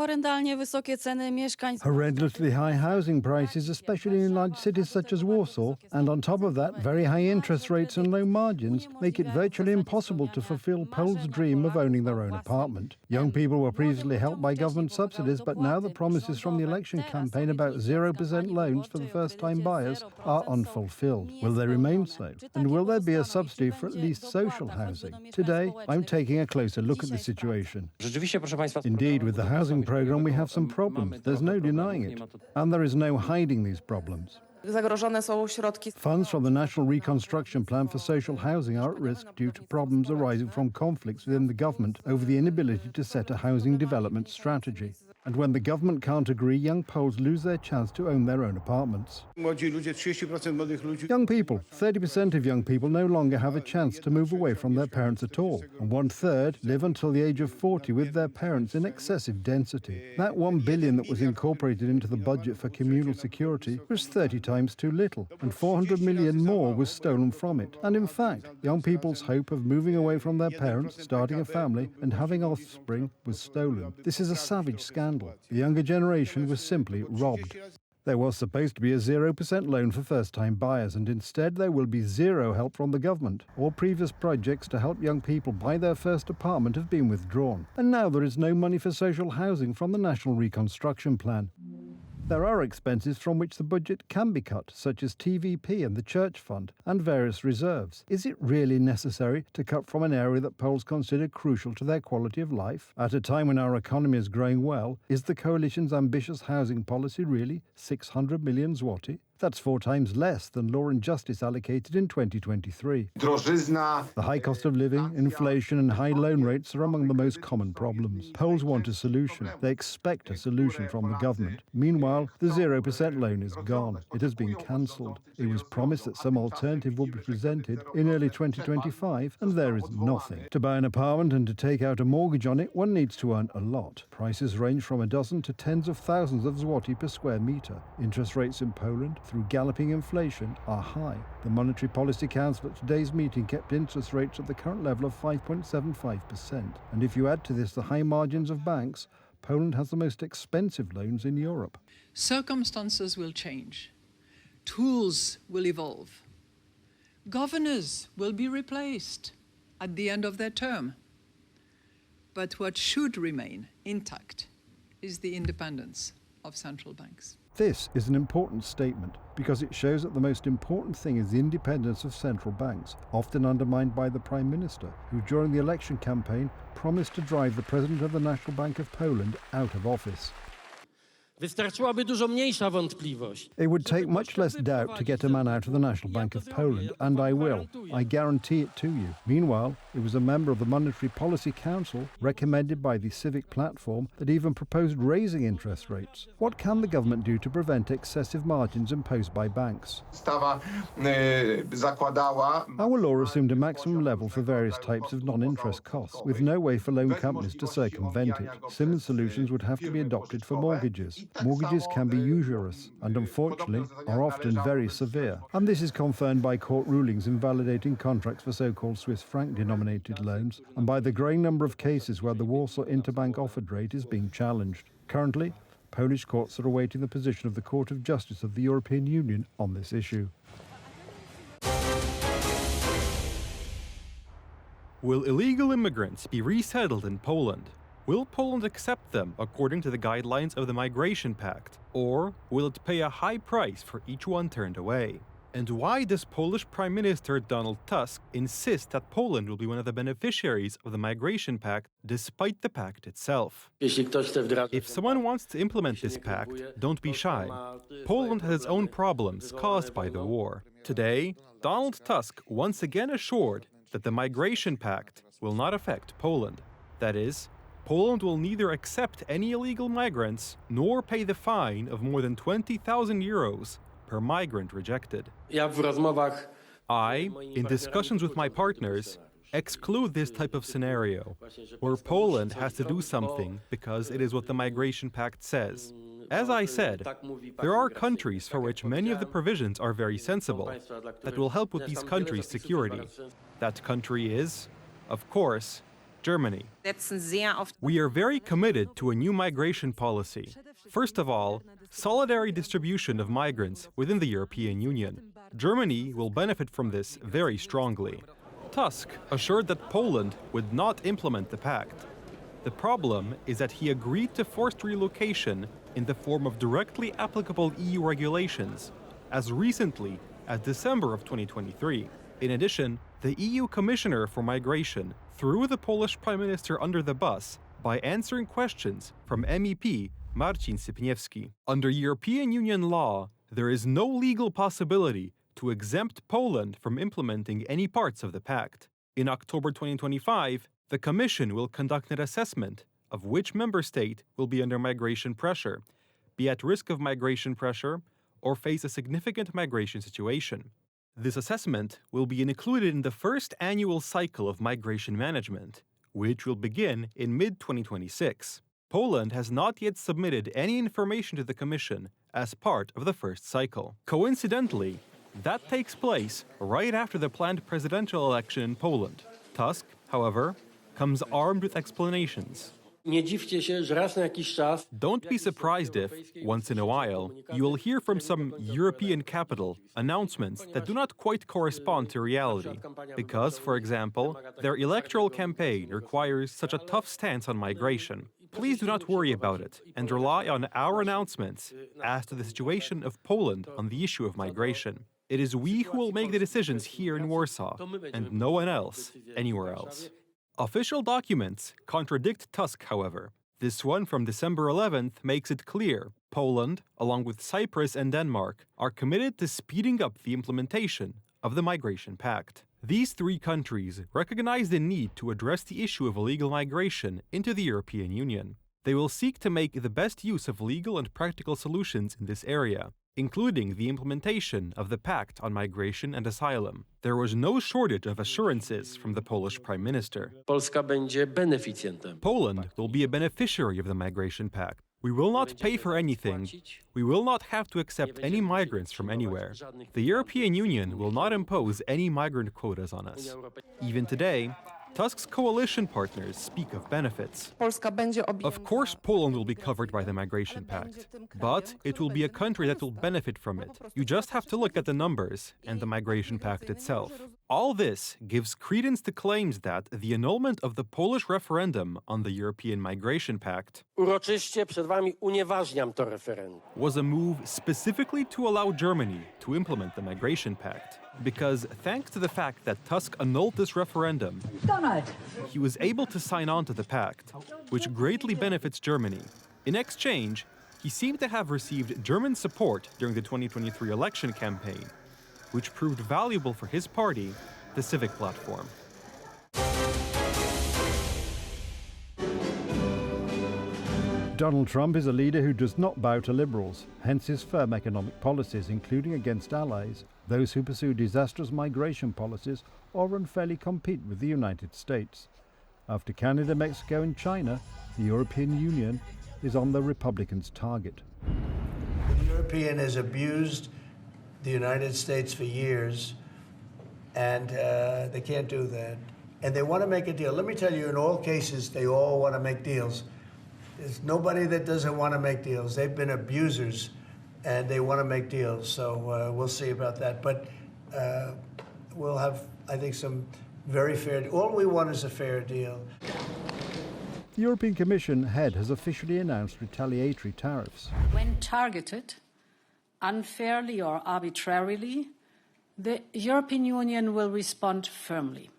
horrendalnie wysokie ceny mieszkań. Horrendously high housing prices, especially in large cities such as Warsaw, and on top of that, very high interest rates and low margins make it virtually impossible to fulfill Poles' dream of owning their own apartment. Young people were previously helped by government subsidies, but now the promises from the election campaign about 0% loans for the first-time buyers are unfulfilled. Will they remain so? And will there be a subsidy for at least social housing? Today, I'm taking a closer look at the situation. Indeed, with the housing programme, we have some problems. There's no denying it. And there is no hiding these problems. Funds from the National Reconstruction Plan for social housing are at risk due to problems arising from conflicts within the government over the inability to set a housing development strategy. And when the government can't agree, young Poles lose their chance to own their own apartments. Young people, 30% of young people no longer have a chance to move away from their parents at all. And 1/3 live until the age of 40 with their parents in excessive density. That 1 billion that was incorporated into the budget for communal security was 30 times too little, and 400 million more was stolen from it. And in fact, young people's hope of moving away from their parents, starting a family, and having offspring was stolen. This is a savage scandal. The younger generation was simply robbed. There was supposed to be a 0% loan for first-time buyers, and instead there will be zero help from the government. All previous projects to help young people buy their first apartment have been withdrawn. And now there is no money for social housing from the National Reconstruction Plan. There are expenses from which the budget can be cut, such as TVP and the Church Fund, and various reserves. Is it really necessary to cut from an area that Poles consider crucial to their quality of life? At a time when our economy is growing well, is the coalition's ambitious housing policy really 600 million zloty? That's 4 times less than Law and Justice allocated in 2023. The high cost of living, inflation and high loan rates are among the most common problems. Poles want a solution. They expect a solution from the government. Meanwhile, the 0% loan is gone. It has been cancelled. It was promised that some alternative would be presented in early 2025, and there is nothing. To buy an apartment and to take out a mortgage on it, one needs to earn a lot. Prices range from a dozen to tens of thousands of zloty per square metre. Interest rates in Poland, through galloping inflation, are high. The Monetary Policy Council at today's meeting kept interest rates at the current level of 5.75%. And if you add to this the high margins of banks, Poland has the most expensive loans in Europe. Circumstances will change. Tools will evolve. Governors will be replaced at the end of their term. But what should remain intact is the independence of central banks. This is an important statement because it shows that the most important thing is the independence of central banks, often undermined by the Prime Minister, who during the election campaign promised to drive the President of the National Bank of Poland out of office. It would take much less doubt to get a man out of the National Bank of Poland, and I will. I guarantee it to you. Meanwhile, it was a member of the Monetary Policy Council, recommended by the Civic Platform, that even proposed raising interest rates. What can the government do to prevent excessive margins imposed by banks? Our law assumed a maximum level for various types of non-interest costs, with no way for loan companies to circumvent it. Similar solutions would have to be adopted for mortgages. Mortgages can be usurious and, unfortunately, are often very severe. And this is confirmed by court rulings invalidating contracts for so-called Swiss franc-denominated loans and by the growing number of cases where the Warsaw interbank offered rate is being challenged. Currently, Polish courts are awaiting the position of the Court of Justice of the European Union on this issue. Will illegal immigrants be resettled in Poland? Will Poland accept them according to the guidelines of the Migration Pact, or will it pay a high price for each one turned away? And why does Polish Prime Minister Donald Tusk insist that Poland will be one of the beneficiaries of the Migration Pact despite the pact itself? If someone wants to implement this pact, don't be shy. Poland has its own problems caused by the war. Today, Donald Tusk once again assured that the Migration Pact will not affect Poland. That is, Poland will neither accept any illegal migrants nor pay the fine of more than 20,000 euros per migrant rejected. I, in discussions with my partners, exclude this type of scenario, where Poland has to do something because it is what the Migration Pact says. As I said, there are countries for which many of the provisions are very sensible, that will help with these countries' security. That country is, of course, Germany. We are very committed to a new migration policy. First of all, solidary distribution of migrants within the European Union. Germany will benefit from this very strongly. Tusk assured that Poland would not implement the pact. The problem is that he agreed to forced relocation in the form of directly applicable EU regulations as recently as December of 2023. In addition, the EU Commissioner for Migration threw the Polish Prime Minister under the bus by answering questions from MEP Marcin Sypniewski. Under European Union law, there is no legal possibility to exempt Poland from implementing any parts of the pact. In October 2025, the Commission will conduct an assessment of which member state will be under migration pressure, be at risk of migration pressure, or face a significant migration situation. This assessment will be included in the first annual cycle of migration management, which will begin in mid-2026. Poland has not yet submitted any information to the Commission as part of the first cycle. Coincidentally, that takes place right after the planned presidential election in Poland. Tusk, however, comes armed with explanations. Don't be surprised if, once in a while, you will hear from some European capital announcements that do not quite correspond to reality, because, for example, their electoral campaign requires such a tough stance on migration. Please do not worry about it and rely on our announcements as to the situation of Poland on the issue of migration. It is we who will make the decisions here in Warsaw, and no one else, anywhere else. Official documents contradict Tusk, however. This one from December 11th makes it clear Poland, along with Cyprus and Denmark, are committed to speeding up the implementation of the Migration Pact. These three countries recognize the need to address the issue of illegal migration into the European Union. They will seek to make the best use of legal and practical solutions in this area, including the implementation of the Pact on Migration and Asylum. There was no shortage of assurances from the Polish Prime Minister. Poland will be a beneficiary of the Migration Pact. We will not pay for anything. We will not have to accept any migrants from anywhere. The European Union will not impose any migrant quotas on us. Even today, Tusk's coalition partners speak of benefits. Of course, Poland will be covered by the Migration Pact, but it will be a country that will benefit from it. You just have to look at the numbers and the Migration Pact itself. All this gives credence to claims that the annulment of the Polish referendum on the European Migration Pact was a move specifically to allow Germany to implement the Migration Pact. Because thanks to the fact that Tusk annulled this referendum, he was able to sign on to the pact, which greatly benefits Germany. In exchange, he seemed to have received German support during the 2023 election campaign, which proved valuable for his party, the Civic Platform. Donald Trump is a leader who does not bow to liberals, hence his firm economic policies, including against allies, those who pursue disastrous migration policies or unfairly compete with the United States. After Canada, Mexico and China, the European Union is on the Republicans' target. The European has abused the United States for years, and they can't do that. And they want to make a deal. Let me tell you, in all cases, they all want to make deals. There's nobody that doesn't want to make deals. They've been abusers, and they want to make deals. So we'll see about that. But we'll have, I think, some very fair. All we want is a fair deal. The European Commission head has officially announced retaliatory tariffs. When targeted, unfairly or arbitrarily, the European Union will respond firmly.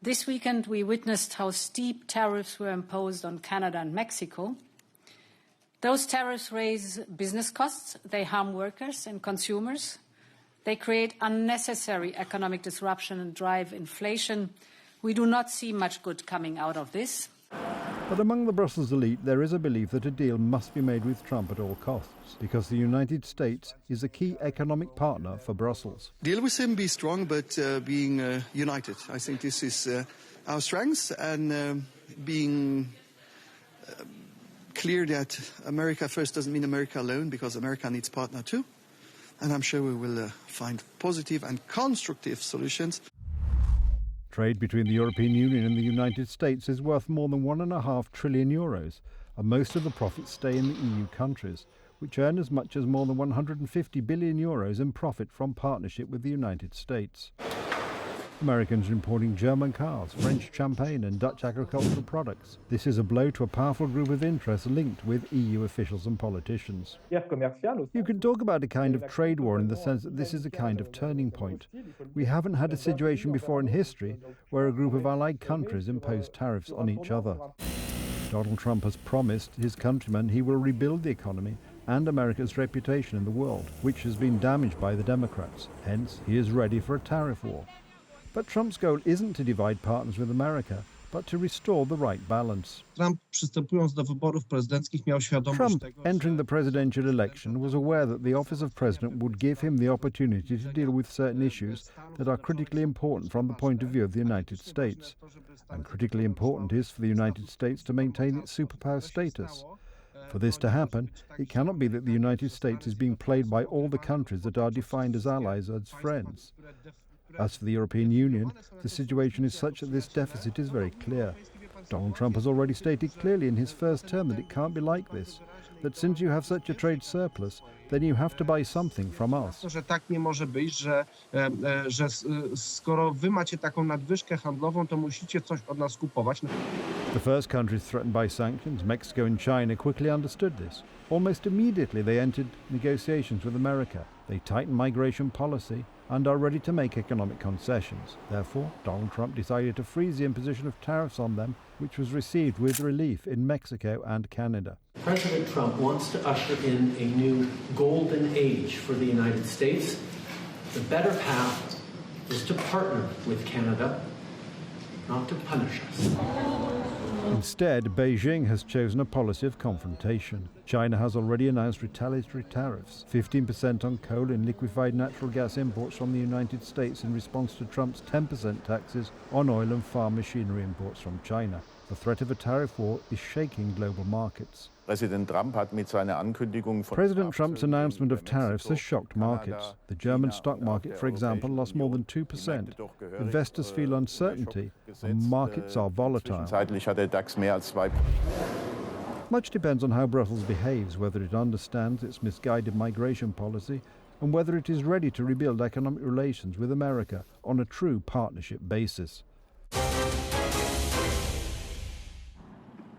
This weekend, we witnessed how steep tariffs were imposed on Canada and Mexico. Those tariffs raise business costs, they harm workers and consumers, they create unnecessary economic disruption and drive inflation. We do not see much good coming out of this. But among the Brussels elite, there is a belief that a deal must be made with Trump at all costs, because the United States is a key economic partner for Brussels. Deal with him, be strong, but being united. I think this is our strength, and being clear that America first doesn't mean America alone, because America needs partner too. And I'm sure we will find positive and constructive solutions. Trade between the European Union and the United States is worth more than €1.5 trillion, and most of the profits stay in the EU countries, which earn as much as more than €150 billion in profit from partnership with the United States. Americans are importing German cars, French champagne and Dutch agricultural products. This is a blow to a powerful group of interests linked with EU officials and politicians. You can talk about a kind of trade war in the sense that this is a kind of turning point. We haven't had a situation before in history where a group of allied countries imposed tariffs on each other. Donald Trump has promised his countrymen he will rebuild the economy and America's reputation in the world, which has been damaged by the Democrats. Hence, he is ready for a tariff war. But Trump's goal isn't to divide partners with America, but to restore the right balance. Trump, przystępując do wyborów prezydenckich, miał świadomość Trump, tego, entering the presidential election, was aware that the office of president would give him the opportunity to deal with certain issues that are critically important from the point of view of the United States. And critically important is for the United States to maintain its superpower status. For this to happen, it cannot be that the United States is being played by all the countries that are defined as allies or as friends. As for the European Union, the situation is such that this deficit is very clear. Donald Trump has already stated clearly in his first term that it can't be like this, that since you have such a trade surplus, then you have to buy something from us. że tak nie może być, że skoro wy macie taką nadwyżkę handlową, to musicie coś od nas kupować. The first countries threatened by sanctions, Mexico and China, quickly understood this. Almost immediately they entered negotiations with America. They tightened migration policy and are ready to make economic concessions. Therefore, Donald Trump decided to freeze the imposition of tariffs on them, which was received with relief in Mexico and Canada. President Trump wants to usher in a new golden age for the United States. The better path is to partner with Canada, not to punish us. Instead, Beijing has chosen a policy of confrontation. China has already announced retaliatory tariffs, 15% on coal and liquefied natural gas imports from the United States in response to Trump's 10% taxes on oil and farm machinery imports from China. The threat of a tariff war is shaking global markets. President Trump's announcement of tariffs has shocked markets. The German stock market, for example, lost more than 2%. Investors feel uncertainty and markets are volatile. Much depends on how Brussels behaves, whether it understands its misguided migration policy and whether it is ready to rebuild economic relations with America on a true partnership basis.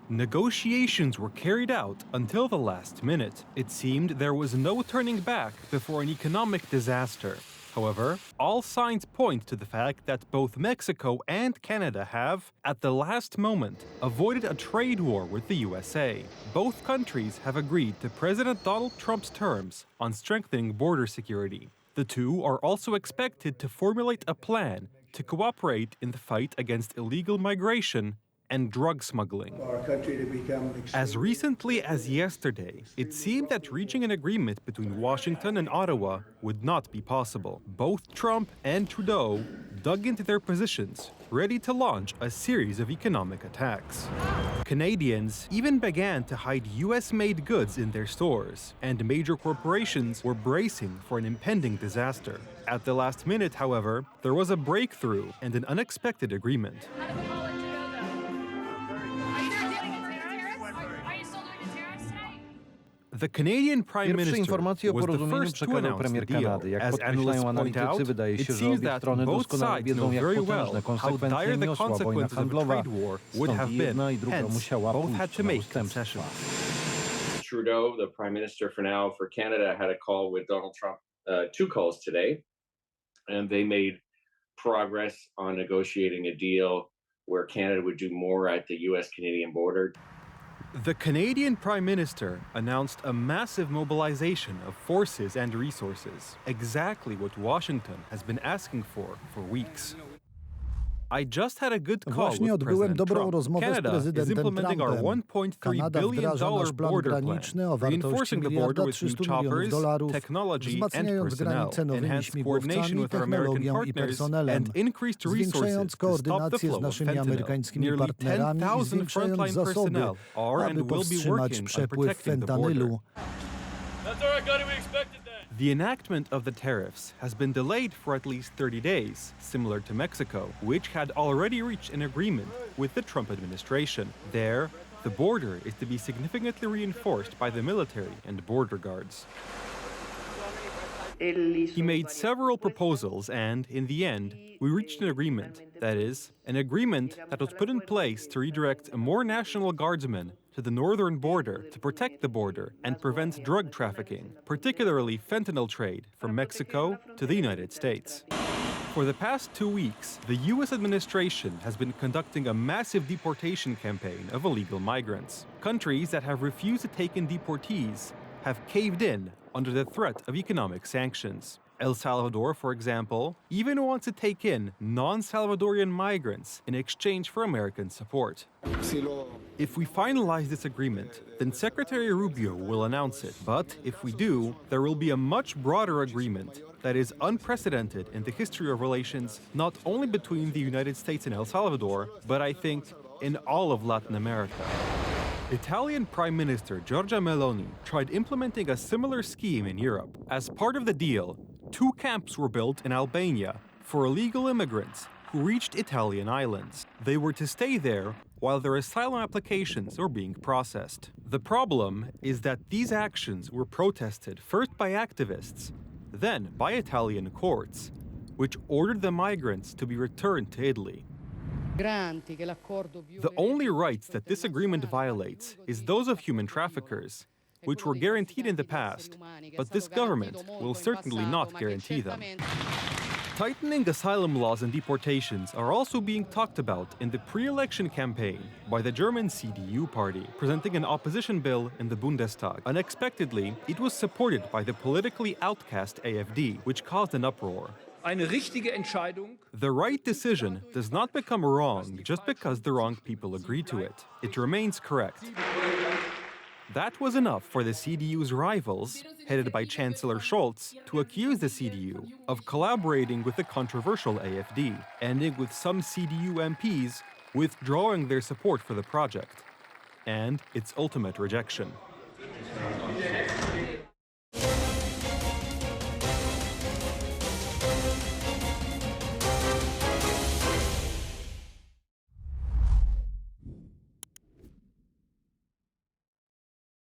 Negotiations were carried out until the last minute. It seemed there was no turning back before an economic disaster. However, all signs point to the fact that both Mexico and Canada have, at the last moment, avoided a trade war with the USA. Both countries have agreed to President Donald Trump's terms on strengthening border security. The two are also expected to formulate a plan to cooperate in the fight against illegal migration and drug smuggling. As recently as yesterday, it seemed that reaching an agreement between Washington and Ottawa would not be possible. Both Trump and Trudeau dug into their positions, ready to launch a series of economic attacks. Canadians even began to hide US-made goods in their stores, and major corporations were bracing for an impending disaster. At the last minute, however, there was a breakthrough and an unexpected agreement. The Canadian Prime Minister was the first to announce the deal. As analysts point out, it seems that both sides know very well how dire the consequences of a trade war would have been. Hence, both had to make concessions. Trudeau, the Prime Minister for now for Canada, had a call with Donald Trump, two calls today, and they made progress on negotiating a deal where Canada would do more at the US-Canadian border. The Canadian Prime Minister announced a massive mobilization of forces and resources, exactly what Washington has been asking for weeks. I just had a good call Właśnie with odbyłem President dobrą Trump. rozmowę z Canada is prezydentem implementing our Trumpem. $1.3 Kanada billion wdraża nasz plan border graniczny o plan, wartości reinforcing the border with new $1,300 choppers, milionów, technology and wzmacniając personnel, granicę nowymi enhanced coordination śmigłowcami, with our American technologią i partners, personelem, and increased resources zwiększając to stop the koordynację z flow of naszymi fentanyl. amerykańskimi Nearly partnerami i 10,000 zwiększając frontline zasoby, personnel are aby and will be powstrzymać working on przepływ protecting the border. fentanylu. The enactment of the tariffs has been delayed for at least 30 days, similar to Mexico, which had already reached an agreement with the Trump administration. There, the border is to be significantly reinforced by the military and border guards. He made several proposals and, in the end, we reached an agreement. That is, an agreement that was put in place to redirect more National Guardsmen to the northern border to protect the border and prevent drug trafficking, particularly fentanyl trade from Mexico to the United States. For the past 2 weeks, the U.S. administration has been conducting a massive deportation campaign of illegal migrants. Countries that have refused to take in deportees have caved in under the threat of economic sanctions. El Salvador, for example, even wants to take in non-Salvadorian migrants in exchange for American support. If we finalize this agreement, then Secretary Rubio will announce it. But if we do, there will be a much broader agreement that is unprecedented in the history of relations not only between the United States and El Salvador, but I think in all of Latin America. Italian Prime Minister Giorgia Meloni tried implementing a similar scheme in Europe. As part of the deal, 2 camps were built in Albania for illegal immigrants who reached Italian islands. They were to stay there while their asylum applications were being processed. The problem is that these actions were protested first by activists, then by Italian courts, which ordered the migrants to be returned to Italy. The only rights that this agreement violates is those of human traffickers, which were guaranteed in the past, but this government will certainly not guarantee them. Tightening asylum laws and deportations are also being talked about in the pre-election campaign by the German CDU party, presenting an opposition bill in the Bundestag. Unexpectedly, it was supported by the politically outcast AfD, which caused an uproar. The right decision does not become wrong just because the wrong people agree to it. It remains correct. That was enough for the CDU's rivals, headed by Chancellor Scholz, to accuse the CDU of collaborating with the controversial AfD, ending with some CDU MPs withdrawing their support for the project, and its ultimate rejection.